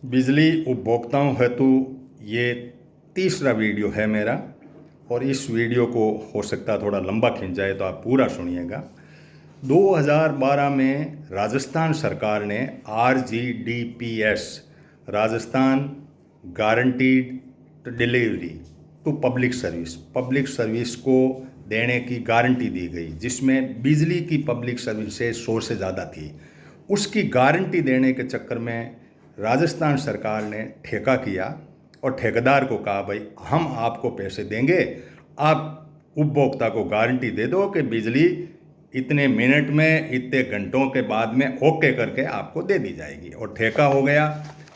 बिजली उपभोक्ताओं हेतु ये तीसरा वीडियो है मेरा, और इस वीडियो को हो सकता है थोड़ा लंबा खिंच जाए, तो आप पूरा सुनिएगा। 2012 में राजस्थान सरकार ने RGDPS, Rajasthan guaranteed delivery to public service को देने की गारंटी दी गई, जिसमें बिजली की पब्लिक सर्विसेज 100 से ज़्यादा थी। उसकी गारंटी देने के चक्कर में राजस्थान सरकार ने ठेका किया और ठेकेदार को कहा, भाई हम आपको पैसे देंगे, आप उपभोक्ता को गारंटी दे दो कि बिजली इतने मिनट में, इतने घंटों के बाद में ओके करके आपको दे दी जाएगी। और ठेका हो गया।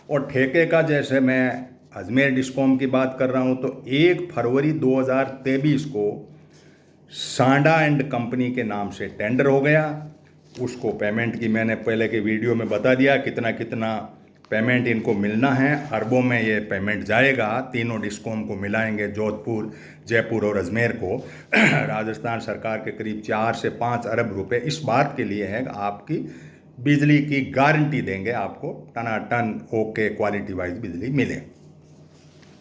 और ठेके का, जैसे मैं अजमेर डिस्कॉम की बात कर रहा हूँ, तो 1 फरवरी 2023 को सांडा एंड कंपनी के नाम से टेंडर हो गया। उसको पेमेंट की मैंने पहले के वीडियो में बता दिया, कितना कितना पेमेंट इनको मिलना है। अरबों में ये पेमेंट जाएगा, तीनों डिस्कॉम को मिलाएंगे, जोधपुर, जयपुर और अजमेर को। राजस्थान सरकार के करीब 4 से 5 अरब रुपए इस बात के लिए है, आपकी बिजली की गारंटी देंगे, आपको टनाटन ओके क्वालिटी वाइज बिजली मिले।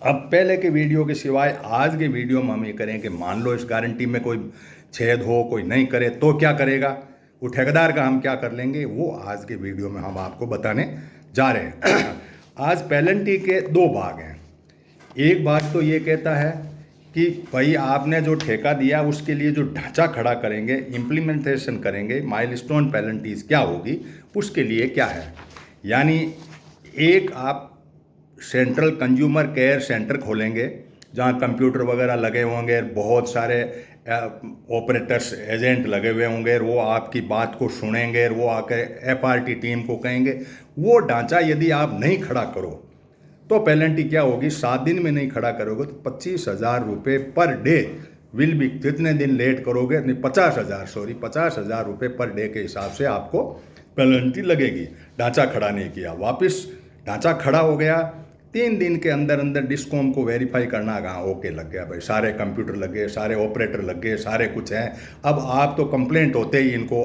अब पहले के वीडियो के सिवाय आज के वीडियो में हम ये करें कि मान लो इस गारंटी में कोई छेद हो, कोई नहीं करे तो क्या करेगा, वो ठेकेदार का हम क्या कर लेंगे, वो आज के वीडियो में हम आपको बताने जा रहे हैं। आज पेनल्टी के 2 भाग हैं। एक भाग तो ये कहता है कि भाई आपने जो ठेका दिया उसके लिए जो ढांचा खड़ा करेंगे, इम्प्लीमेंटेशन करेंगे, माइलस्टोन पेनल्टीज क्या होगी, उसके लिए क्या है। यानी एक आप सेंट्रल कंज्यूमर केयर सेंटर खोलेंगे, जहाँ कंप्यूटर वगैरह लगे होंगे, बहुत सारे ऑपरेटर्स एजेंट लगे हुए होंगे, वो आपकी बात को सुनेंगे, वो आकर FRT टीम को कहेंगे। वो ढांचा यदि आप नहीं खड़ा करो तो पेनल्टी क्या होगी, 7 दिन में नहीं खड़ा करोगे तो 25,000 रुपये पर डे विल बी, कितने दिन लेट करोगे, नहीं 50,000 रुपये पर डे के हिसाब से आपको पेनल्टी लगेगी। ढांचा खड़ा नहीं किया, वापस ढांचा खड़ा हो गया, 3 दिन के अंदर अंदर डिस्कॉम को वेरीफाई करना, कहाँ ओके लग गया, भाई सारे कंप्यूटर लग गए, सारे ऑपरेटर लग गए, सारे कुछ हैं। अब आप तो कंप्लेंट होते ही इनको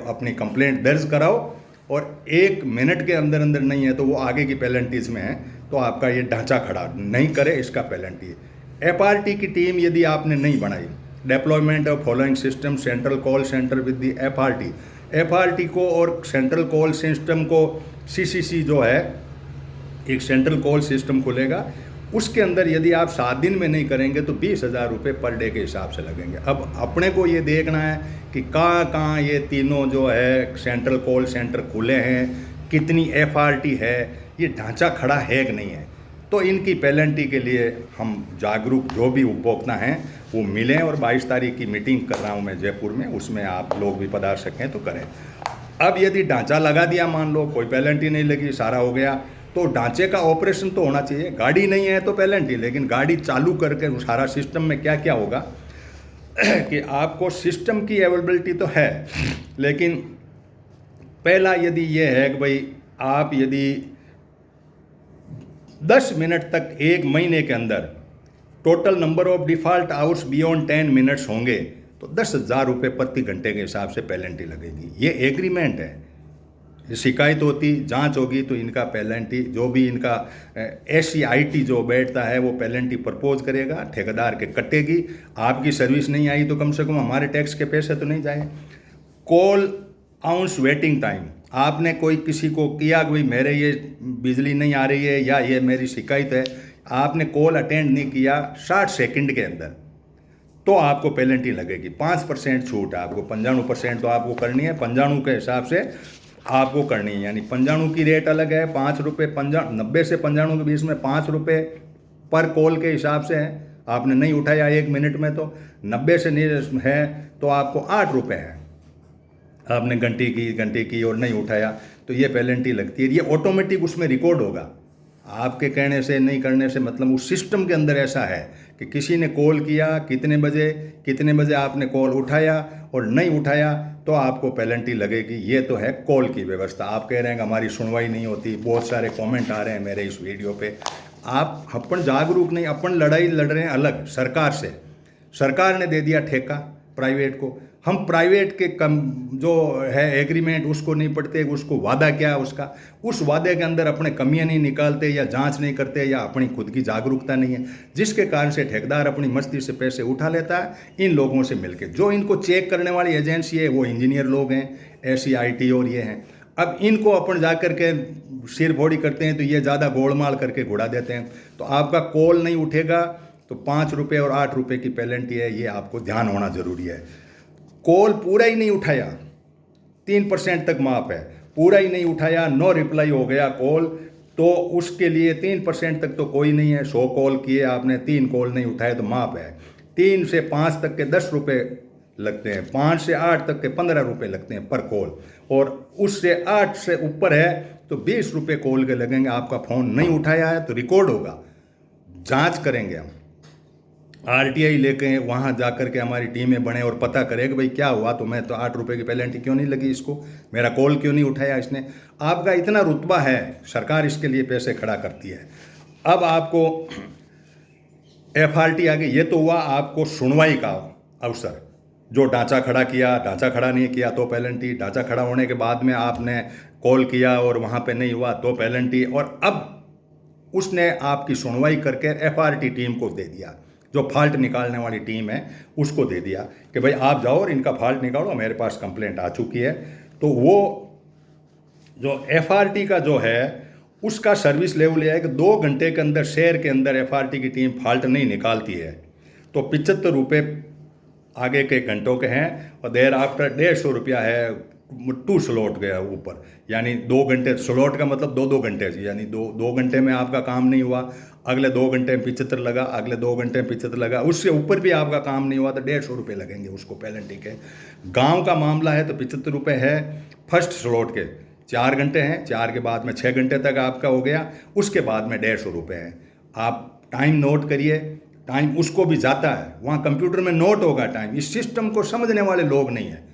अपनी कंप्लेंट दर्ज कराओ, और 1 मिनट के अंदर अंदर नहीं है तो वो आगे की पेनल्टीज में है, तो आपका ये ढांचा खड़ा नहीं करे, इसका पेनल्टी। FRT की टीम यदि आपने नहीं बनाई, deployment of following system central call centre with the FRT को और सेंट्रल कॉल सिस्टम को CCC जो है, एक सेंट्रल कॉल सिस्टम खुलेगा, उसके अंदर यदि आप 7 दिन में नहीं करेंगे तो 20,000 रुपये पर डे के हिसाब से लगेंगे। अब अपने को ये देखना है कि कहाँ कहाँ ये तीनों जो है सेंट्रल कॉल सेंटर खुले हैं, कितनी FRT है, ये ढांचा खड़ा है कि नहीं है। तो इनकी पेनल्टी के लिए हम जागरूक जो भी उपभोक्ता हैं वो मिलें, और 22 तारीख की मीटिंग कर रहा हूँ मैं जयपुर में, उसमें आप लोग भी पधार सकें तो करें। अब यदि ढांचा लगा दिया, मान लो कोई पेनल्टी नहीं लगी, सारा हो गया, तो ढांचे का ऑपरेशन तो होना चाहिए। गाड़ी नहीं है तो पेनल्टी, लेकिन गाड़ी चालू करके सारा सिस्टम में क्या क्या होगा कि आपको सिस्टम की अवेलेबिलिटी तो है, लेकिन पहला यदि ये है कि भाई आप यदि 10 मिनट तक 1 महीने के अंदर total number of default hours beyond 10 minutes होंगे तो 10,000 रुपये प्रति घंटे के हिसाब से पेनल्टी लगेगी। ये एग्रीमेंट है। शिकायत होती, जांच होगी तो इनका पेनल्टी, जो भी इनका SCIT जो बैठता है वो पेनल्टी प्रपोज करेगा, ठेकेदार के कटेगी। आपकी सर्विस नहीं आई तो कम से कम हमारे टैक्स के पैसे तो नहीं जाए। कॉल आउंस वेटिंग टाइम, आपने कोई किसी को किया कि भाई मेरे ये बिजली नहीं आ रही है या ये मेरी शिकायत है, आपने कॉल अटेंड नहीं किया 60 सेकंड के अंदर, तो आपको पेनल्टी लगेगी। 5% छूट है आपको, 95% तो आपको करनी है, 95 के हिसाब से आपको करनी है। यानी 95 की रेट अलग है, 5 रुपये, 90 से 95 के बीच में 5 रुपये पर कॉल के हिसाब से है। आपने नहीं उठाया 1 मिनट में तो 90 से नहीं है तो आपको 8 रुपये है। आपने घंटे की और नहीं उठाया तो ये पेनल्टी लगती है। ये ऑटोमेटिक उसमें रिकॉर्ड होगा, आपके कहने से नहीं करने से, मतलब उस सिस्टम के अंदर ऐसा है कि किसी ने कॉल किया, कितने बजे आपने कॉल उठाया और नहीं उठाया तो आपको पेनल्टी लगेगी। ये तो है कॉल की व्यवस्था। आप कह रहे हैं कि हमारी सुनवाई नहीं होती, बहुत सारे कमेंट आ रहे हैं मेरे इस वीडियो पे। आप अपन जागरूक नहीं, अपन लड़ाई लड़ रहे हैं अलग सरकार से। सरकार ने दे दिया ठेका प्राइवेट को, हम प्राइवेट के कम जो है एग्रीमेंट उसको नहीं पढ़ते, उसको वादा क्या है उसका, उस वादे के अंदर अपने कमियां नहीं निकालते या जांच नहीं करते या अपनी खुद की जागरूकता नहीं है, जिसके कारण से ठेकेदार अपनी मस्ती से पैसे उठा लेता है इन लोगों से मिलकर। जो इनको चेक करने वाली एजेंसी है वो इंजीनियर लोग हैं, SEIT और ये हैं। अब इनको अपन जा कर के सिर फोड़ी करते हैं तो ये ज़्यादा गोलमाल करके घुड़ा देते हैं। तो आपका कॉल नहीं उठेगा तो 5 रुपये और 8 रुपये की पेनल्टी है, ये आपको ध्यान होना ज़रूरी है। कॉल पूरा ही नहीं उठाया 3% तक माफ है, पूरा ही नहीं उठाया, नो रिप्लाई हो गया कॉल, तो उसके लिए 3% तक तो कोई नहीं है। 100 कॉल किए आपने, 3 कॉल नहीं उठाए तो माफ है। 3 से 5 तक के 10 रुपये लगते हैं, 5 से 8 तक के 15 रुपये लगते हैं पर कॉल, और उससे 8 से ऊपर है तो 20 रुपये कॉल के लगेंगे। आपका फ़ोन नहीं उठाया है तो रिकॉर्ड होगा, जांच करेंगे हम, RTI लेके वहाँ जा कर के हमारी टीमें बने और पता करें कि भाई क्या हुआ, तो मैं तो 8 रुपये की पेनल्टी क्यों नहीं लगी इसको, मेरा कॉल क्यों नहीं उठाया इसने। आपका इतना रुतबा है, सरकार इसके लिए पैसे खड़ा करती है। अब आपको FRT आ गई, ये तो हुआ आपको सुनवाई का अवसर। जो ढांचा खड़ा किया, ढांचा खड़ा नहीं किया तो पेनल्टी, ढांचा खड़ा होने के बाद में आपने कॉल किया और वहाँ पे नहीं हुआ तो पेनल्टी, और अब उसने आपकी सुनवाई करके FRT टीम को दे दिया, जो फॉल्ट निकालने वाली टीम है उसको दे दिया कि भाई आप जाओ और इनका फॉल्ट निकालो, मेरे पास कंप्लेंट आ चुकी है। तो वो जो FRT का जो है उसका सर्विस लेवल यह है कि 2 घंटे के अंदर शहर के अंदर FRT की टीम फॉल्ट नहीं निकालती है तो 75 रुपये आगे के घंटों के हैं, और देर आफ्टर 150 रुपया है 2 स्लॉट गया ऊपर, यानी 2 घंटे स्लॉट का मतलब 2 घंटे, यानी 2 घंटे में आपका काम नहीं हुआ, अगले 2 घंटे में 75 लगा, अगले 2 घंटे में 75 लगा, उससे ऊपर भी आपका काम नहीं हुआ तो 150 रुपये लगेंगे उसको पेनल्टी के। गांव का मामला है तो 75 रुपये है फर्स्ट स्लॉट के, 4 घंटे हैं, 4 के बाद में 6 घंटे तक आपका हो गया, उसके बाद में 150 रुपये है। आप टाइम नोट करिए, टाइम उसको भी जाता है, वहाँ कंप्यूटर में नोट होगा टाइम। इस सिस्टम को समझने वाले लोग नहीं हैं।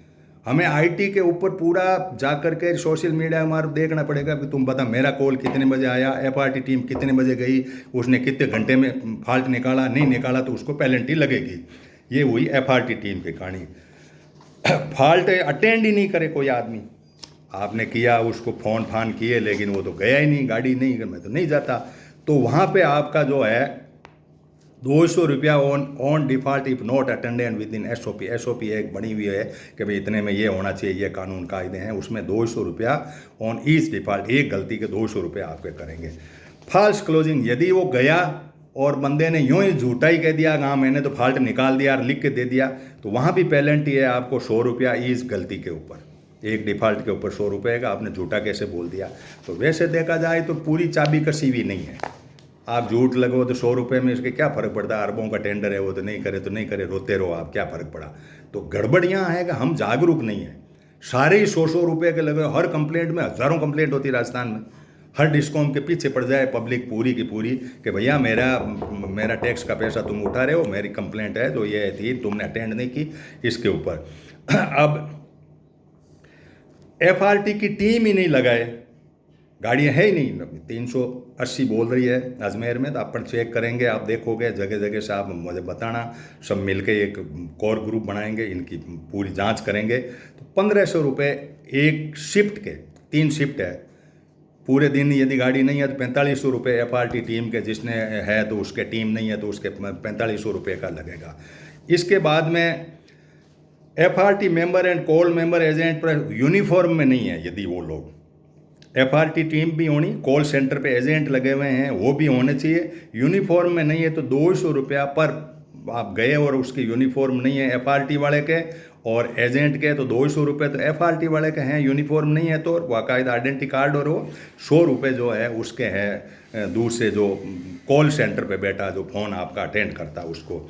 हमें IT के ऊपर पूरा जा कर के सोशल मीडिया हमारा देखना पड़ेगा कि तुम बता मेरा कॉल कितने बजे आया, FRT टीम कितने बजे गई, उसने कितने घंटे में फॉल्ट निकाला, नहीं निकाला तो उसको पेनल्टी लगेगी। ये हुई FRT टीम की कहानी। फॉल्ट अटेंड ही नहीं करे कोई आदमी, आपने किया उसको फ़ोन फान किए लेकिन वो तो गया ही नहीं, गाड़ी नहीं, मैं तो नहीं जाता, तो वहाँ पे आपका जो है 200 रुपया on default if not attendant with in SOP एक बनी हुई है कि भाई इतने में ये होना चाहिए, ये कानून कायदे हैं, उसमें 200 रुपया ऑन ईच डिफ़ॉल्ट, एक गलती के 200 रुपया आपके करेंगे। फॉल्स क्लोजिंग, यदि वो गया और बंदे ने यूँ ही झूठा ही कह दिया हाँ मैंने तो फॉल्ट निकाल दिया और लिख के दे दिया, तो वहाँ भी पेनल्टी है आपको 100 रुपया ईच गलती के ऊपर, एक डिफ़ॉल्ट के ऊपर 100 रुपये का, आपने झूठा कैसे बोल दिया। तो वैसे देखा जाए तो पूरी चाबी कसी हुई नहीं है, आप झूठ लगो तो 100 रुपये में इसके क्या फ़र्क पड़ता है, अरबों का टेंडर है वो, तो नहीं करे तो नहीं करे, रोते रहो आप, क्या फ़र्क पड़ा। तो गड़बड़ यहाँ है कि हम जागरूक नहीं है, सारे ही 100 रुपये के लगे, हर कंप्लेंट में हज़ारों कंप्लेंट होती है राजस्थान में, हर डिस्कॉम के पीछे पड़ जाए पब्लिक पूरी की पूरी कि भैया मेरा टैक्स का पैसा तुम उठा रहे हो, मेरी कंप्लेंट है तो ये थी, तुमने अटेंड नहीं की इसके ऊपर। अब FRT की टीम ही नहीं लगाए, गाड़ियाँ है ही नहीं, 380 बोल रही है अजमेर में, तो अपन चेक करेंगे, आप देखोगे जगह जगह से, आप मुझे बताना, सब मिलके एक कोर ग्रुप बनाएंगे, इनकी पूरी जांच करेंगे। तो 1500 रुपये एक शिफ्ट के, 3 शिफ्ट है, पूरे दिन यदि गाड़ी नहीं है तो 4500 रुपये FRT टीम के, जिसने है तो उसके टीम नहीं है तो उसके 4500 रुपये का लगेगा। इसके बाद में FRT member and call member agent पर यूनिफॉर्म में नहीं है, यदि वो लोग, FRT टीम भी होनी, कॉल सेंटर पे एजेंट लगे हुए हैं वो भी होने चाहिए, यूनिफॉर्म में नहीं है तो 200 रुपया पर, आप गए और उसकी यूनिफॉर्म नहीं है FRT वाले के और एजेंट के तो 200 रुपये, तो FRT वाले के हैं, यूनिफॉर्म नहीं है तो बाकायदा आइडेंटिटी कार्ड और वो 100 रुपये जो है उसके हैं दूसरे जो कॉल सेंटर पे बैठा जो फ़ोन आपका अटेंड करता है उसको।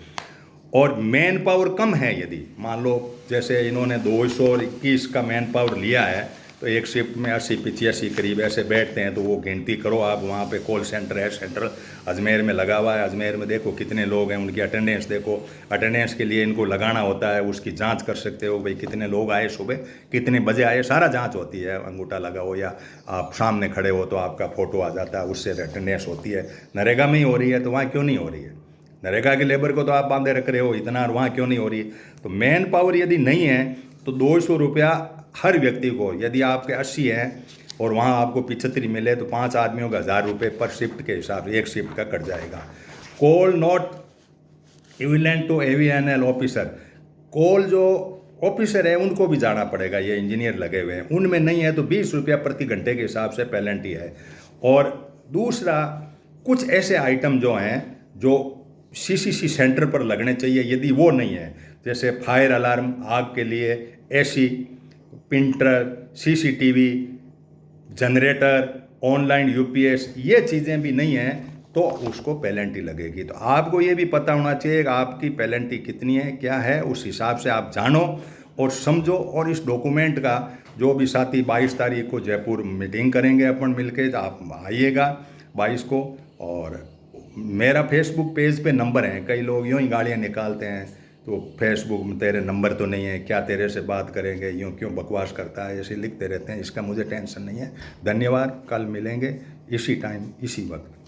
और मैन पावर कम है, यदि मान लो जैसे इन्होंने 221 का मैन पावर लिया है तो एक शिफ्ट में 80-85 करीब ऐसे बैठते हैं, तो वो गिनती करो आप, वहाँ पे कॉल सेंटर है, सेंट्रल अजमेर में लगा हुआ है, अजमेर में देखो कितने लोग हैं, उनकी अटेंडेंस देखो, अटेंडेंस के लिए इनको लगाना होता है, उसकी जांच कर सकते हो भाई कितने लोग आए सुबह, कितने बजे आए, सारा जांच होती है, अंगूठा लगाओ या आप सामने खड़े हो तो आपका फ़ोटो आ जाता है, उससे अटेंडेंस होती है। नरेगा में ही हो रही है तो वहाँ क्यों नहीं हो रही है, नरेगा के लेबर को तो आप बांधे रख रहे हो इतना, और वहाँ क्यों नहीं हो रही? तो मैन पावर यदि नहीं है तो 200 रुपया हर व्यक्ति को, यदि आपके 80 हैं और वहाँ आपको 75 मिले तो 5 आदमियों का 1000 रुपये पर शिफ्ट के हिसाब से एक शिफ्ट का कट जाएगा। Call not equivalent to AVNL officer, call जो ऑफिसर है उनको भी जाना पड़ेगा, ये इंजीनियर लगे हुए हैं, उनमें नहीं है तो 20 रुपया प्रति घंटे के हिसाब से पेनल्टी है। और दूसरा, कुछ ऐसे आइटम जो हैं जो CCC सेंटर पर लगने चाहिए, यदि वो नहीं है, जैसे फायर अलार्म, आग के लिए AC, printer, CCTV, generator, online UPS, ये चीज़ें भी नहीं हैं तो उसको पेनल्टी लगेगी। तो आपको ये भी पता होना चाहिए कि आपकी पेनल्टी कितनी है, क्या है, उस हिसाब से आप जानो और समझो। और इस डॉक्यूमेंट का जो भी साथी 22 तारीख को जयपुर मीटिंग करेंगे अपन मिलके, तो आप आइएगा 22 को। और मेरा फेसबुक पेज पे नंबर है, कई लोग यूँ ही गालियाँ निकालते हैं तो फेसबुक में तेरे नंबर तो नहीं है, क्या तेरे से बात करेंगे, यूँ क्यों बकवास करता है, ऐसे लिखते रहते हैं। इसका मुझे टेंशन नहीं है। धन्यवाद, कल मिलेंगे इसी टाइम इसी वक्त।